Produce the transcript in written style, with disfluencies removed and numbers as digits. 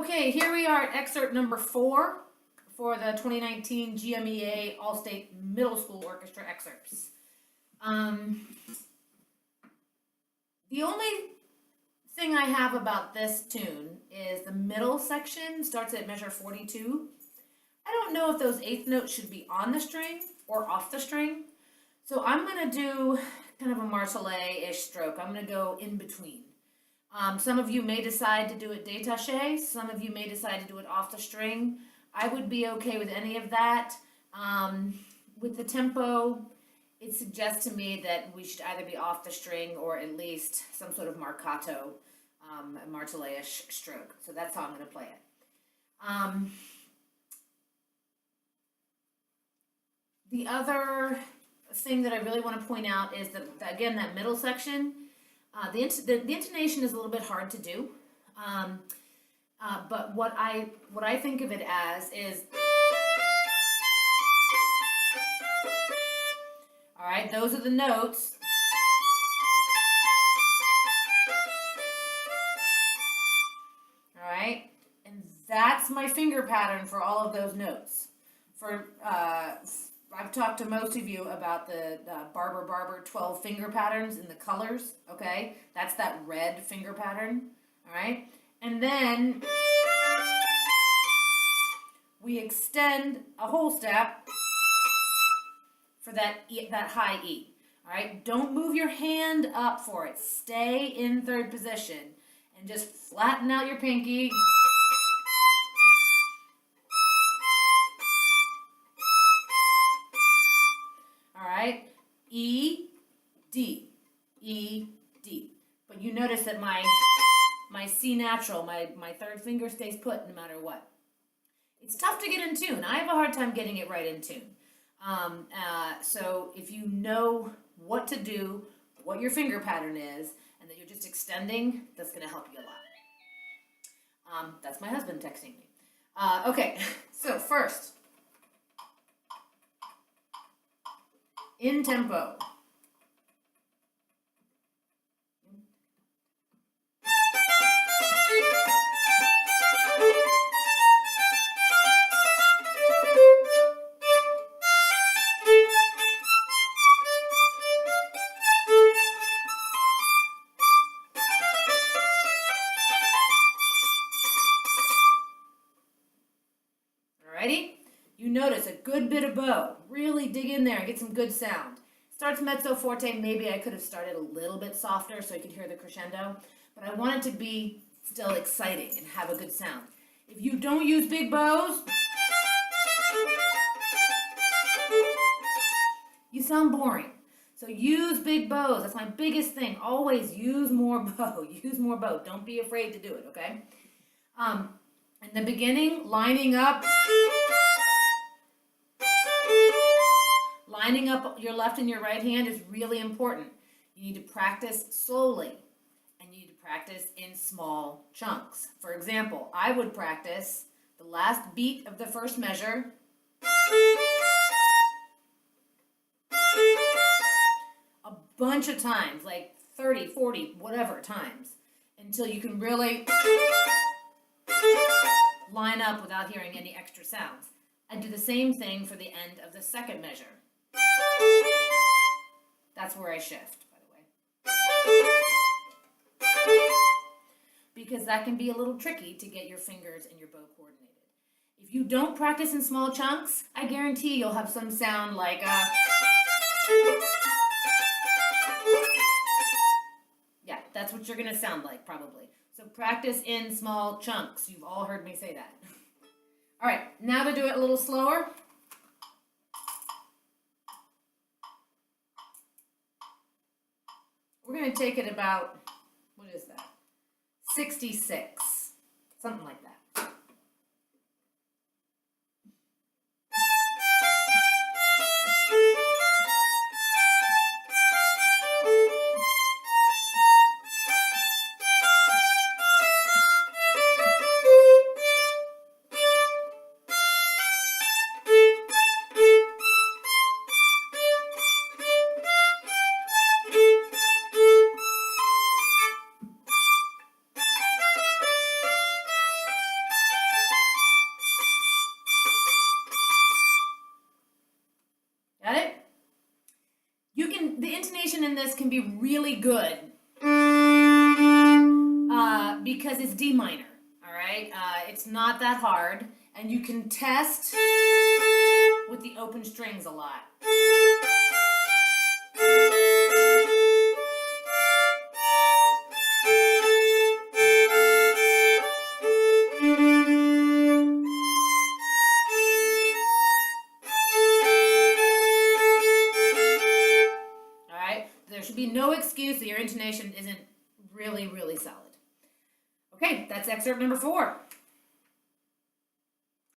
Okay, here we are at excerpt number 4 for the 2019 GMEA All-State Middle School Orchestra excerpts. The only thing I have about this tune is the middle section starts at measure 42. I don't know if those eighth notes should be on the string or off the string. So I'm going to do kind of a Marseillaise-ish stroke. I'm going to go in between. Some of you may decide to do it détaché. Some of you may decide to do it off the string. I would be okay with any of that. With the tempo, it suggests to me that we should either be off the string or at least some sort of marcato, a Marseillaise stroke. So that's how I'm going to play it. The other thing that I really want to point out is that, again, that middle section, the intonation is a little bit hard to do, but what I think of it as is, all right, those are the notes. All right, and that's my finger pattern for all of those notes. I've talked to most of you about the Barber 12 finger patterns in the colors, okay? That's that red finger pattern, all right? And then we extend a whole step for that high E, all right? Don't move your hand up for it. Stay in third position and just flatten out your pinky. E, D, E, D. But you notice that my C natural, my third finger stays put no matter what. It's tough to get in tune. I have a hard time getting it right in tune. So if you know what to do, what your finger pattern is, and that you're just extending, that's going to help you a lot. That's my husband texting me. Okay, so first, in tempo. Alrighty? You notice a good bit of bow. Really dig in there and get some good sound. Starts mezzo forte. Maybe I could have started a little bit softer so you could hear the crescendo, but I want it to be still exciting and have a good sound. If you don't use big bows, you sound boring. So use big bows. That's my biggest thing. Always use more bow. Use more bow. Don't be afraid to do it, okay? In the beginning, lining up your left and your right hand is really important. You need to practice slowly, and you need to practice in small chunks. For example, I would practice the last beat of the first measure a bunch of times, like 30, 40, whatever times, until you can really line up without hearing any extra sounds. I do the same thing for the end of the second measure. That's where I shift, by the way. Because that can be a little tricky to get your fingers and your bow coordinated. If you don't practice in small chunks, I guarantee you'll have some sound like yeah, that's what you're going to sound like, probably. So practice in small chunks. You've all heard me say that. All right, now to do it a little slower. We're going to take it about, what is that? 66, something like that. this can be really good because it's D minor, all right? It's not that hard, and you can test with the open strings a lot. All right? There should be no excuse that your intonation isn't really, really solid. Okay, that's excerpt number 4.